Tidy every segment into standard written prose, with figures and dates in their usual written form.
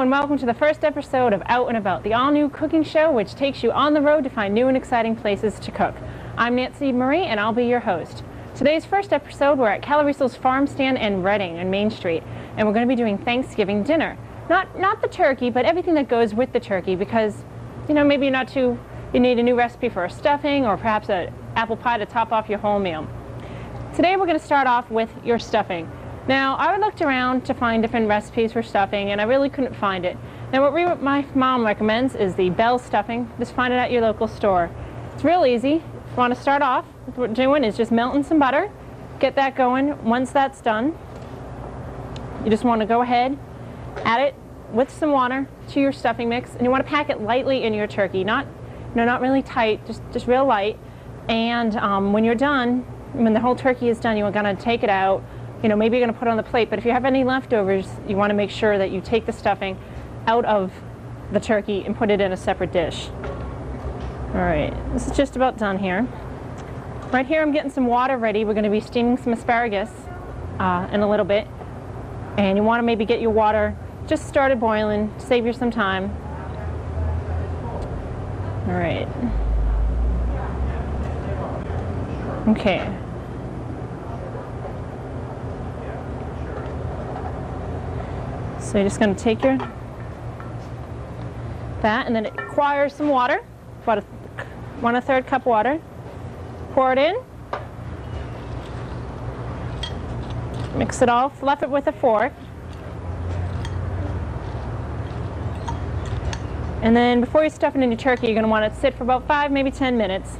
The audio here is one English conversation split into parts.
and welcome to the first episode of Out and About, the all-new cooking show which takes you on the road to find new and exciting places to cook. I'm Nancy Marie and I'll be your host. Today's first episode, we're at Caloreso's Farm Stand in Reading on Main Street, and we're going to be doing Thanksgiving dinner. Not the turkey, but everything that goes with the turkey, because, you know, maybe you need a new recipe for a stuffing or perhaps an apple pie to top off your whole meal. Today we're going to start off with your stuffing. Now, I looked around to find different recipes for stuffing, and I really couldn't find it. Now, what my mom recommends is the Bell stuffing. Just find it at your local store. It's real easy. If you want to start off, what we're doing is just melting some butter. Get that going. Once that's done, you just want to go ahead, add it with some water to your stuffing mix, and you want to pack it lightly in your turkey. Not really tight, just real light. And when you're done, when the whole turkey is done, you're going to take it out. You know, maybe you're going to put it on the plate, but if you have any leftovers, you want to make sure that you take the stuffing out of the turkey and put it in a separate dish. All right, this is just about done here. Right here I'm getting some water ready. We're going to be steaming some asparagus in a little bit. And you want to maybe get your water just started boiling, save you some time. All right. Okay. So you're just going to take that, and then it requires some water, about 1/3 cup water. Pour it in, mix it all, fluff it with a fork, and then before you stuff it in your turkey, you're going to want it to sit for about 5, maybe 10 minutes.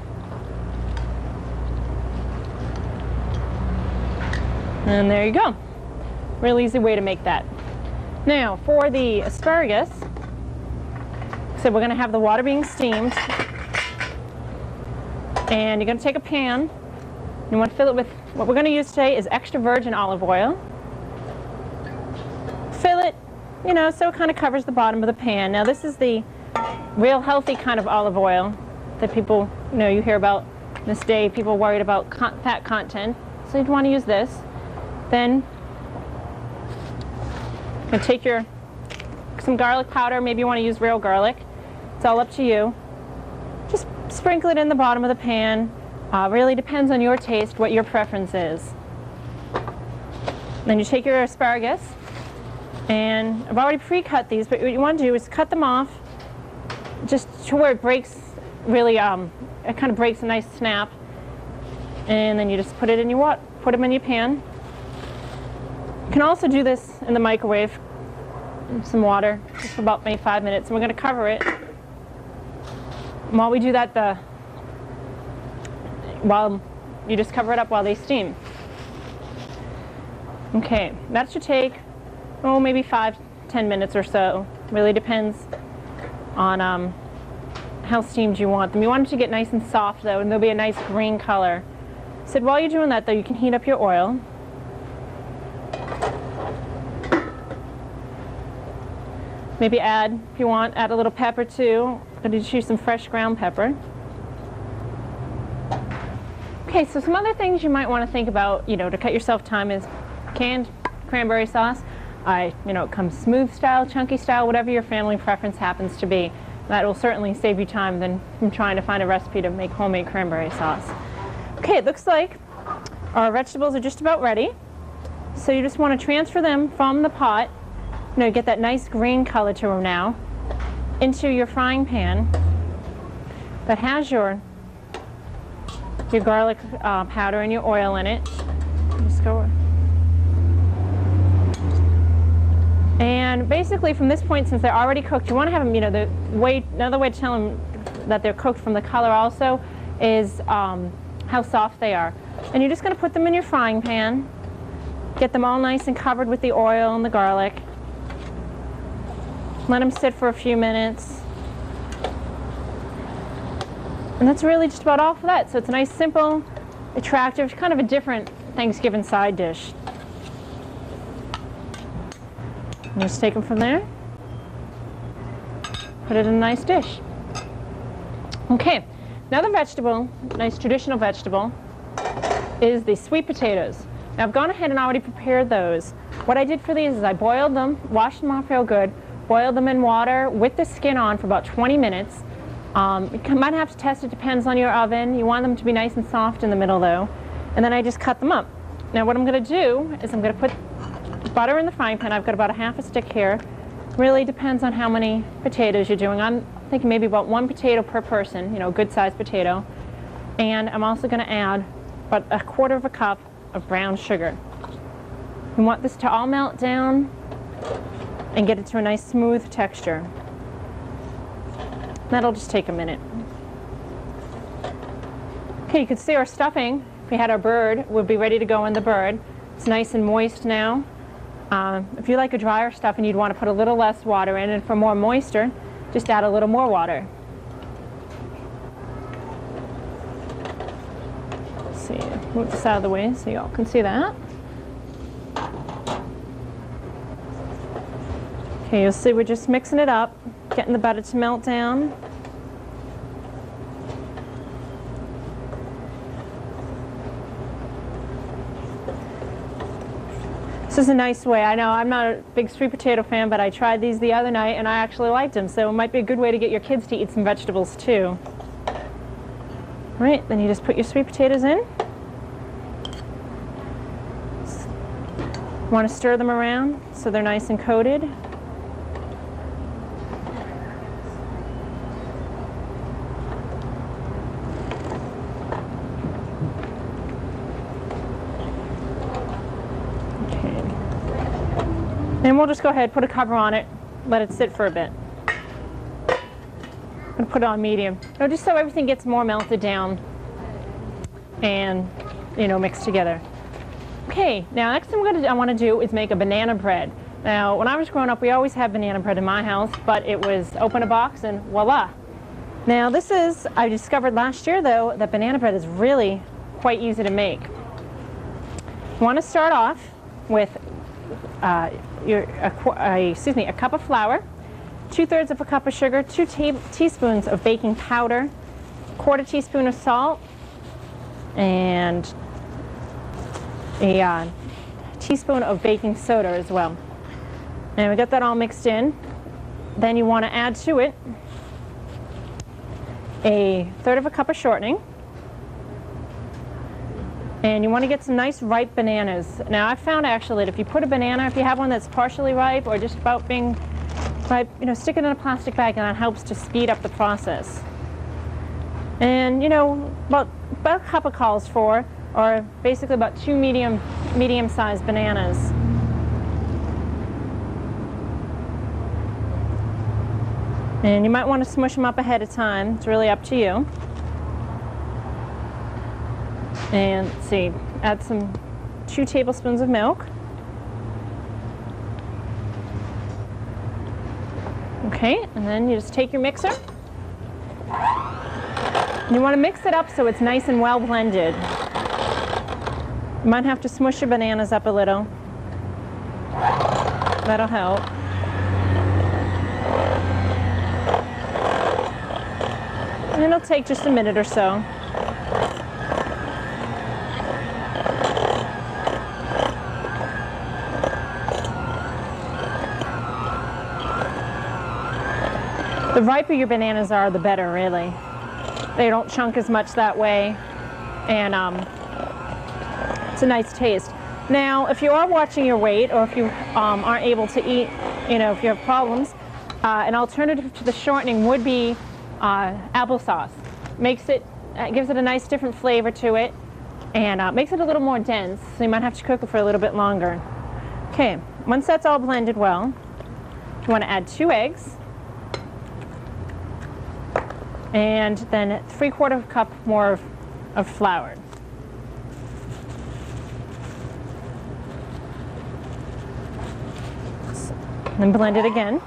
And there you go. Real easy way to make that. Now, for the asparagus, so we're going to have the water being steamed, and you're going to take a pan. You want to fill it with, what we're going to use today is extra virgin olive oil. Fill it, you know, so it kind of covers the bottom of the pan. Now, this is the real healthy kind of olive oil that people, you know, you hear about this day. People worried about fat content, so you'd want to use this. Then and take some garlic powder. Maybe you want to use real garlic. It's all up to you. Just sprinkle it in the bottom of the pan. Really depends on your taste, what your preference is. Then you take your asparagus, and I've already pre-cut these, but what you want to do is cut them off just to where it breaks, really, it kind of breaks a nice snap. And then you just put them in your pan. You can also do this in the microwave, some water, just for about maybe 5 minutes, and we're going to cover it. And while we do that, while you just cover it up while they steam. Okay, that should take, maybe 5-10 minutes or so. Really depends on how steamed you want them. You want them to get nice and soft, though, and they'll be a nice green color. So while you're doing that, though, you can heat up your oil. Maybe if you want, add a little pepper too. I'm going to choose some fresh ground pepper. Okay, so some other things you might want to think about, you know, to cut yourself time is canned cranberry sauce. It comes smooth style, chunky style, whatever your family preference happens to be. That will certainly save you time than from trying to find a recipe to make homemade cranberry sauce. Okay, it looks like our vegetables are just about ready. So you just want to transfer them from the pot. You know, get that nice green color to them now, into your frying pan that has your garlic powder and your oil in it. Just go. And basically, from this point, since they're already cooked, you want to have them. You know, another way to tell them that they're cooked from the color also is how soft they are. And you're just going to put them in your frying pan. Get them all nice and covered with the oil and the garlic. Let them sit for a few minutes. And that's really just about all for that. So it's a nice, simple, attractive, kind of a different Thanksgiving side dish. And just take them from there. Put it in a nice dish. Okay, another vegetable, nice traditional vegetable, is the sweet potatoes. Now I've gone ahead and already prepared those. What I did for these is I boiled them, washed them off real good, boil them in water with the skin on for about 20 minutes. You might have to test it, depends on your oven. You want them to be nice and soft in the middle though. And then I just cut them up. Now what I'm going to do is I'm going to put butter in the frying pan. I've got about a half a stick here. Really depends on how many potatoes you're doing. I'm thinking maybe about 1 potato per person, you know, good sized potato. And I'm also going to add about 1/4 cup of brown sugar. You want this to all melt down and get it to a nice smooth texture. That'll just take a minute. Okay, you can see our stuffing, if we had our bird, would be ready to go in the bird. It's nice and moist now. If you like a drier stuffing, you'd want to put a little less water in, and for more moisture, just add a little more water. Let's see, move this out of the way so y'all can see that. Okay, you'll see we're just mixing it up, getting the butter to melt down. This is a nice way. I know I'm not a big sweet potato fan, but I tried these the other night and I actually liked them, so it might be a good way to get your kids to eat some vegetables too. All right, then you just put your sweet potatoes in. You want to stir them around so they're nice and coated. And we'll just go ahead, put a cover on it, let it sit for a bit. I'm gonna put it on medium. No, just so everything gets more melted down and, you know, mixed together. Okay, now next thing I want to do is make a banana bread. Now, when I was growing up, we always had banana bread in my house, but it was open a box and voila. Now this is, I discovered last year though, that banana bread is really quite easy to make. You want to start off with a cup of flour, 2/3 of a cup of sugar, 2 teaspoons of baking powder, 1/4 teaspoon of salt, and a teaspoon of baking soda as well. And we got that all mixed in. Then you want to add to it 1/3 of a cup of shortening. And you want to get some nice ripe bananas. Now I've found actually that if you put a banana, if you have one that's partially ripe or just about being ripe, you know, stick it in a plastic bag and that helps to speed up the process. And you know, about a cup of calls for, or basically about 2 medium-sized bananas. And you might want to smush them up ahead of time. It's really up to you. And let's see, add 2 tablespoons of milk. Okay, and then you just take your mixer. And you want to mix it up so it's nice and well blended. You might have to smush your bananas up a little. That'll help. And it'll take just a minute or so. The riper your bananas are, the better, really. They don't chunk as much that way, and it's a nice taste. Now, if you are watching your weight, or if you aren't able to eat, you know, if you have problems, an alternative to the shortening would be applesauce. Gives it a nice different flavor to it, and makes it a little more dense, so you might have to cook it for a little bit longer. Okay, once that's all blended well, you want to add 2 eggs. And then 3/4 cup more of flour. Then blend it again.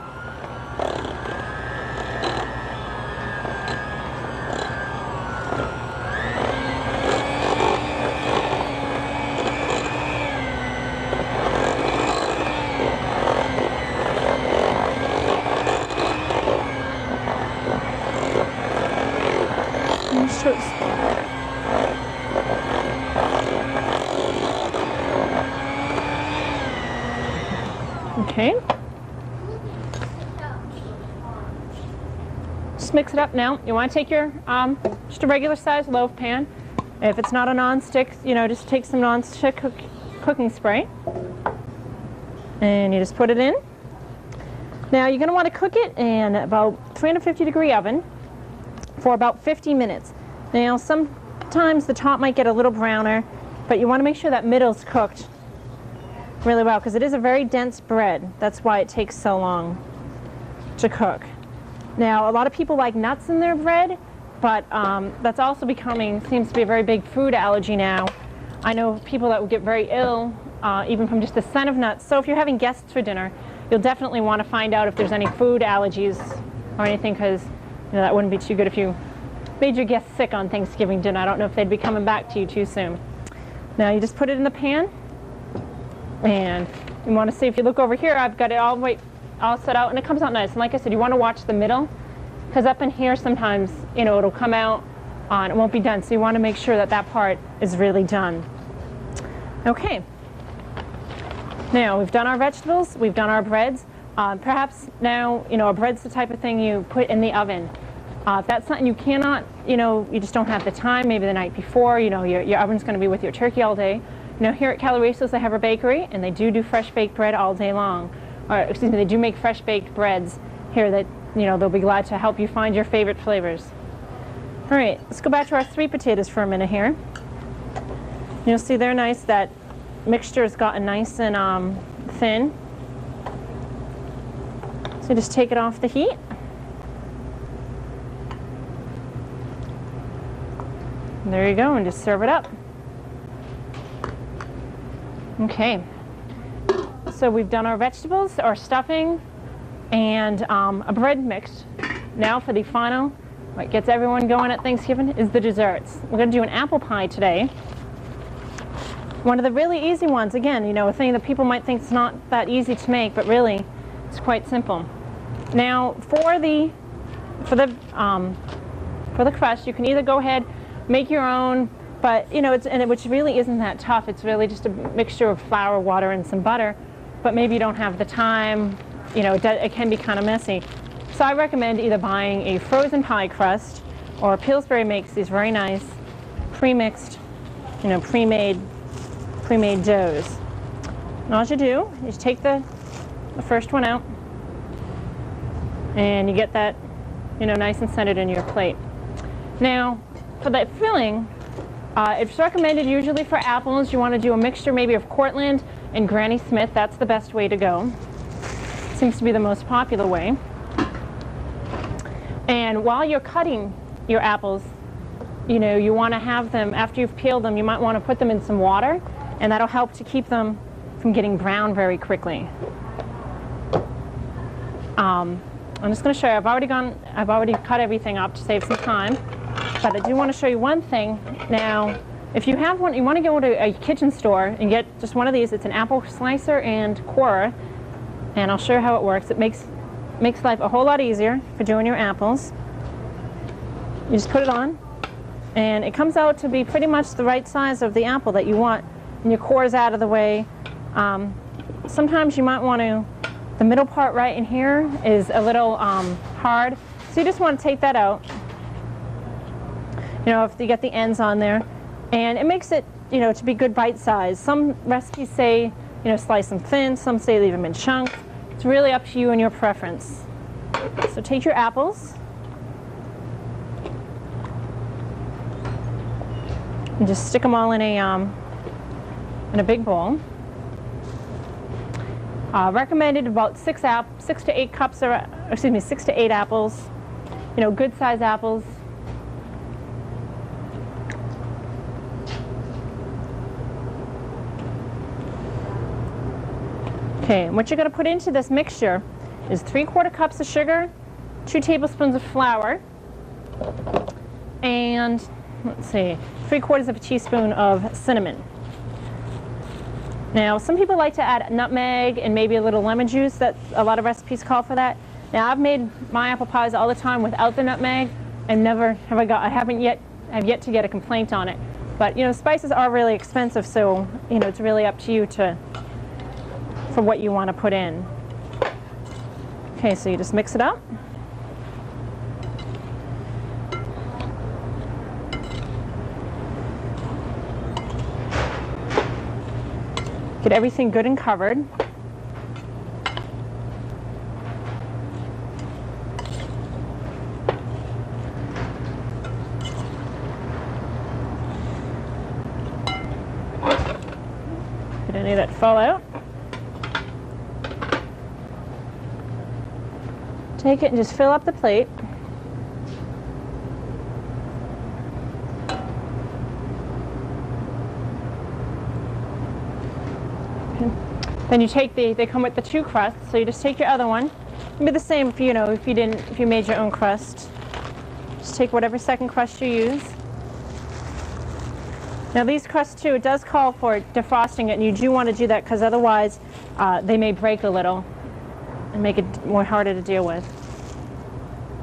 Okay. just mix it up now. You want to take your, just a regular size loaf pan. If it's not a non-stick, you know, just take some non-stick cooking spray. And you just put it in. Now you're going to want to cook it in about 350-degree oven for about 50 minutes. Now sometimes the top might get a little browner, but you want to make sure that middle's cooked really well because it is a very dense bread. That's why it takes so long to cook. Now a lot of people like nuts in their bread, but that's also seems to be a very big food allergy now. I know people that would get very ill even from just the scent of nuts. So if you're having guests for dinner, you'll definitely want to find out if there's any food allergies or anything, because you know, that wouldn't be too good if you made your guests sick on Thanksgiving dinner. I don't know if they'd be coming back to you too soon. Now you just put it in the pan, and you want to see, if you look over here, I've got it all set out, and it comes out nice. And like I said, you want to watch the middle, because up in here sometimes, you know, it'll come out and it won't be done. So you want to make sure that that part is really done. Okay. Now we've done our vegetables, we've done our breads. Perhaps now, you know, a bread's the type of thing you put in the oven. If that's something you cannot, you know, you just don't have the time, maybe the night before, you know, your oven's going to be with your turkey all day. You know, here at Caloresos they have a bakery, and they do fresh baked bread all day long. Or, excuse me, they do make fresh baked breads here that, you know, they'll be glad to help you find your favorite flavors. All right, let's go back to our sweet potatoes for a minute here. You'll see they're nice. That mixture has gotten nice and thin. So just take it off the heat. And there you go, and just serve it up. Okay. So we've done our vegetables, our stuffing, and a bread mix. Now for the final, what gets everyone going at Thanksgiving is the desserts. We're going to do an apple pie today. One of the really easy ones. Again, you know, a thing that people might think is not that easy to make, but really, it's quite simple. Now, for the crust, you can either go ahead, make your own, but you know, which really isn't that tough. It's really just a mixture of flour, water, and some butter. But maybe you don't have the time. You know, it can be kind of messy. So I recommend either buying a frozen pie crust, or Pillsbury makes these very nice pre-mixed, you know, pre-made doughs. And all you do is take the first one out, and you get that, you know, nice and centered in your plate. Now, for that filling, it's recommended usually for apples. You want to do a mixture maybe of Cortland and Granny Smith. That's the best way to go. Seems to be the most popular way. And while you're cutting your apples, you know, you want to have them, after you've peeled them, you might want to put them in some water, and that'll help to keep them from getting brown very quickly. I'm just going to show you, I've already cut everything up to save some time, but I do want to show you one thing. Now, if you have one, you want to go to a kitchen store and get just one of these. It's an apple slicer and corer, and I'll show you how it works. It makes life a whole lot easier for doing your apples. You just put it on, and it comes out to be pretty much the right size of the apple that you want, and your core is out of the way. Sometimes you might want to, the middle part right in here is a little hard, so you just want to take that out. You know, if you get the ends on there, and it makes it, you know, to be good bite size. Some recipes say, you know, slice them thin. Some say leave them in chunks. It's really up to you and your preference. So take your apples and just stick them all in a big bowl. Recommended about 6 to 8 cups, or excuse me, 6 to 8 apples. You know, good size apples. Okay, and what you're going to put into this mixture is 3/4 cups of sugar, 2 tablespoons of flour, and let's see, 3/4 of a teaspoon of cinnamon. Now, some people like to add nutmeg and maybe a little lemon juice. That a lot of recipes call for that. Now, I've made my apple pies all the time without the nutmeg, and never have I haven't yet to get a complaint on it. But you know, spices are really expensive, so you know, it's really up to you for what you want to put in. Okay, so you just mix it up. Get everything good and covered. Get any of that fallout. Take it and just fill up the plate. Then you take they come with the 2 crusts, so you just take your other one. It'd be the same if if you made your own crust. Just take whatever second crust you use. Now these crusts too, it does call for defrosting it, and you do want to do that because otherwise they may break a little and make it more harder to deal with.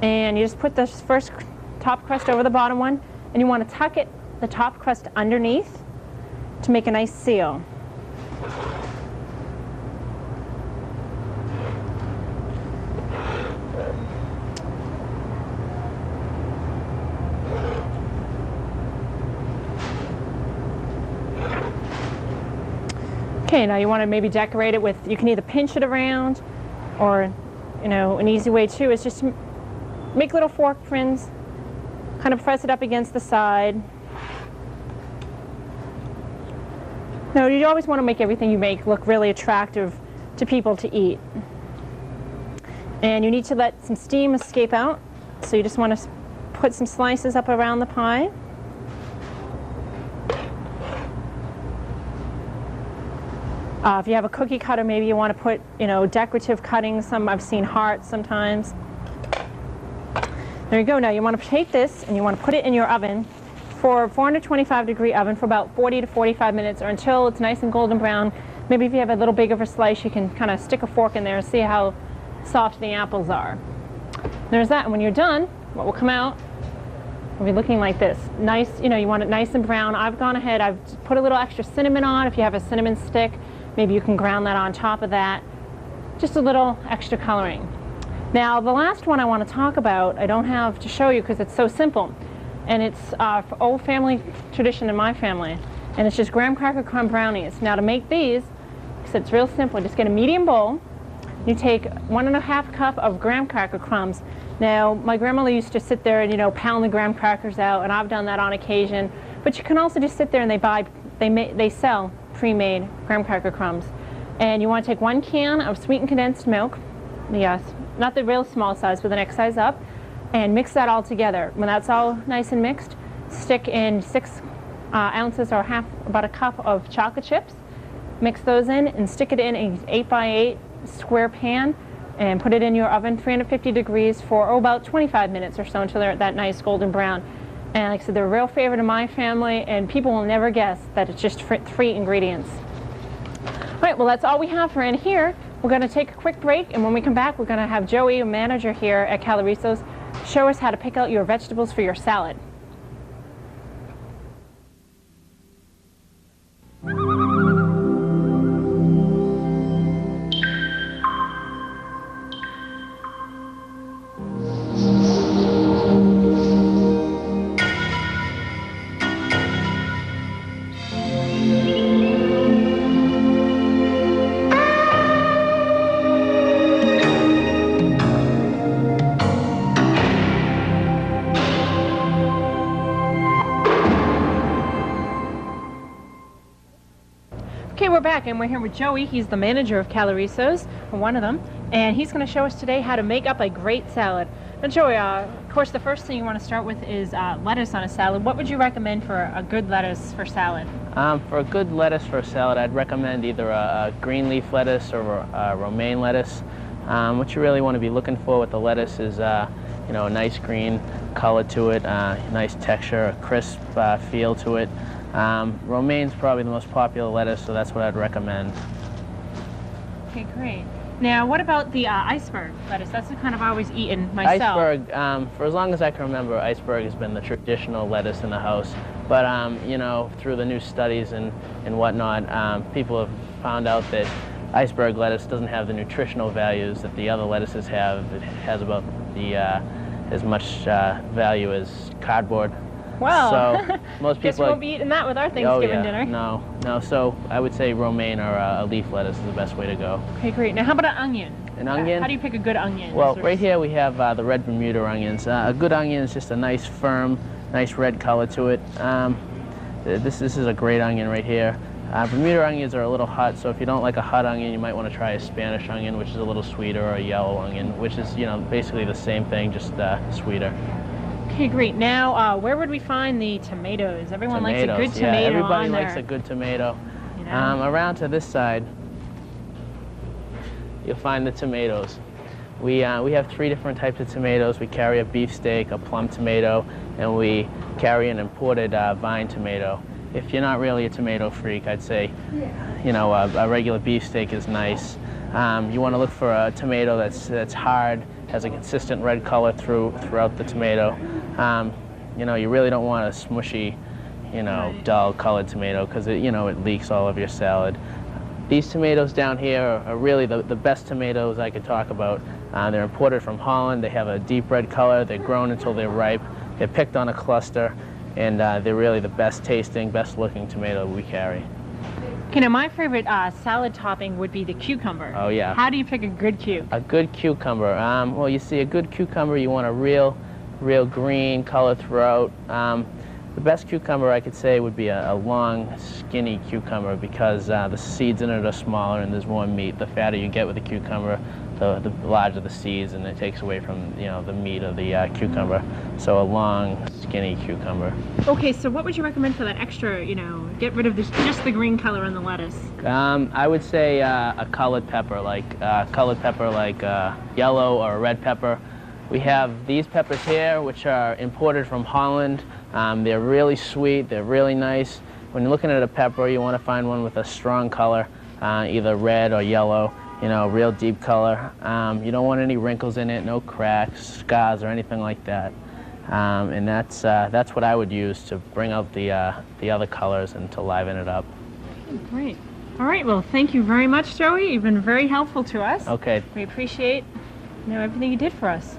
And you just put the first top crust over the bottom one, and you want to tuck the top crust underneath to make a nice seal. Okay, now you want to maybe decorate it with, you can either pinch it around, or, an easy way too is just make little fork prints, kind of press it up against the side. Now you always want to make everything you make look really attractive to people to eat. And you need to let some steam escape out, so you just want to put some slices up around the pie. If you have a cookie cutter, maybe you want to put, decorative cuttings. I've seen hearts sometimes. There you go. Now you want to take this and you want to put it in your oven for 425-degree oven for about 40 to 45 minutes, or until it's nice and golden brown. Maybe if you have a little bigger of a slice, you can kind of stick a fork in there and see how soft the apples are. There's that. And when you're done, what will come out will be looking like this. Nice, you want it nice and brown. I've gone ahead, I've put a little extra cinnamon on. If you have a cinnamon stick, maybe you can ground that on top of that. Just a little extra coloring. Now the last one I want to talk about, I don't have to show you because it's so simple. And it's for old family tradition in my family. And it's just graham cracker crumb brownies. Now to make these, it's real simple. Just get a medium bowl. You take 1½ cup of graham cracker crumbs. Now my grandmother used to sit there and pound the graham crackers out, and I've done that on occasion. But you can also just sit there and they sell pre-made graham cracker crumbs. And you want to take 1 can of sweetened condensed milk, yes, not the real small size, but the next size up, and mix that all together. When that's all nice and mixed, stick in 6 ounces or about a cup of chocolate chips. Mix those in and stick it in an 8x8 square pan and put it in your oven, 350 degrees for about 25 minutes or so until they're that nice golden brown. And like I said, they're a real favorite in my family, and people will never guess that it's just 3 ingredients. All right, well that's all we have for in here. We're going to take a quick break, and when we come back, we're going to have Joey, a manager here at Calorisos, show us how to pick out your vegetables for your salad. Okay, we're back, and we're here with Joey. He's the manager of Calorisos, or one of them, and he's going to show us today how to make up a great salad. Now, Joey, of course, the first thing you want to start with is lettuce on a salad. What would you recommend for a good lettuce for salad? For a good lettuce for a salad, I'd recommend either a green leaf lettuce or a romaine lettuce. What you really want to be looking for with the lettuce is a nice green color to it, nice texture, a crisp feel to it. Romaine's probably the most popular lettuce, so that's what I'd recommend. Okay, great. Now, what about the iceberg lettuce? That's the kind I've always eaten myself. Iceberg, for as long as I can remember, iceberg has been the traditional lettuce in the house. But, through the new studies and whatnot, people have found out that iceberg lettuce doesn't have the nutritional values that the other lettuces have. It has about as much value as cardboard. Well, So most guess we people won't be eating that with our oh Thanksgiving yeah, dinner. no. So I would say romaine or a leaf lettuce is the best way to go. Okay, great. Now, how about an onion? An onion? How do you pick a good onion? Well, Sort of- right here we have the red Bermuda onions. A good onion is just a nice, firm, nice red color to it. This is a great onion right here. Bermuda onions are a little hot, so if you don't like a hot onion, you might want to try a Spanish onion, which is a little sweeter, or a yellow onion, which is, basically the same thing, just sweeter. Okay, great. Now, where would we find the tomatoes? Everyone likes a good Tomatoes, tomato yeah, everybody on likes there. a good tomato. You know? Around to this side, you'll find the tomatoes. We have 3 different types of tomatoes. We carry a beefsteak, a plum tomato, and we carry an imported vine tomato. If you're not really a tomato freak, I'd say, a regular beefsteak is nice. You want to look for a tomato that's hard, has a consistent red color throughout the tomato. You really don't want a smushy, Right. dull colored tomato, because it leaks all over your salad. These tomatoes down here are really the best tomatoes I could talk about. They're imported from Holland. They have a deep red color. They're grown until they're ripe. They're picked on a cluster, and they're really the best tasting, best looking tomato we carry. Okay, now my favorite salad topping would be the cucumber. Oh, yeah. How do you pick a good cucumber? A good cucumber. Well, you see, a good cucumber, you want a real green color throughout. The best cucumber I could say would be a long, skinny cucumber, because the seeds in it are smaller and there's more meat. The fatter you get with the cucumber, the larger the seeds, and it takes away from the meat of the cucumber. So a long, skinny cucumber. Okay, so what would you recommend for that extra, get rid of just the green color on the lettuce? I would say a colored pepper, like yellow or a red pepper. We have these peppers here, which are imported from Holland. They're really sweet, they're really nice. When you're looking at a pepper, you want to find one with a strong color, either red or yellow, real deep color. You don't want any wrinkles in it, no cracks, scars, or anything like that. And that's what I would use to bring out the other colors and to liven it up. Great. All right, well, thank you very much, Joey. You've been very helpful to us. Okay. We appreciate everything you did for us.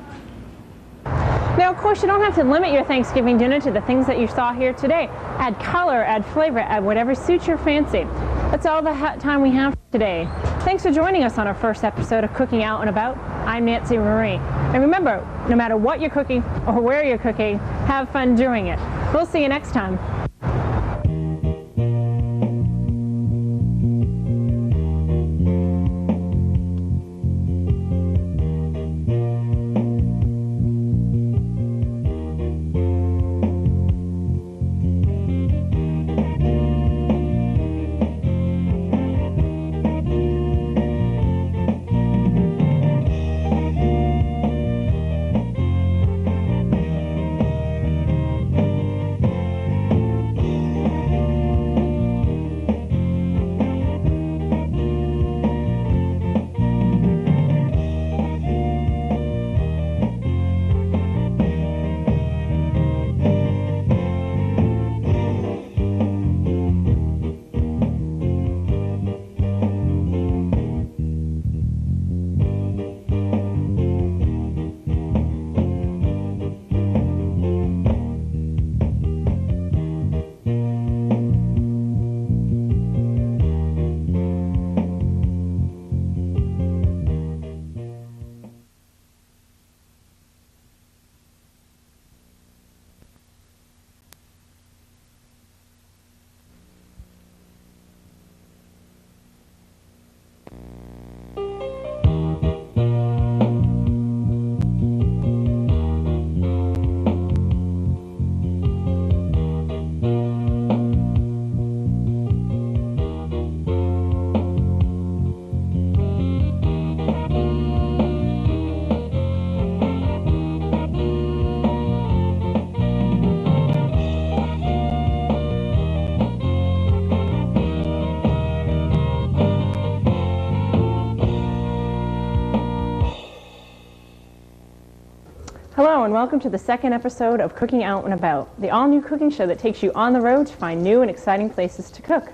Now, of course, you don't have to limit your Thanksgiving dinner to the things that you saw here today. Add color, add flavor, add whatever suits your fancy. That's all the time we have today. Thanks for joining us on our first episode of Cooking Out and About. I'm Nancy Marie. And remember, no matter what you're cooking or where you're cooking, have fun doing it. We'll see you next time. Hello and welcome to the second episode of Cooking Out and About, the all-new cooking show that takes you on the road to find new and exciting places to cook.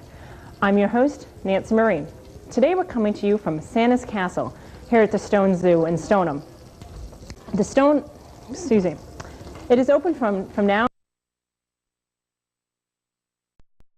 I'm your host, Nancy Marie. Today we're coming to you from Santa's Castle, here at the Stone Zoo in Stoneham. It is open from now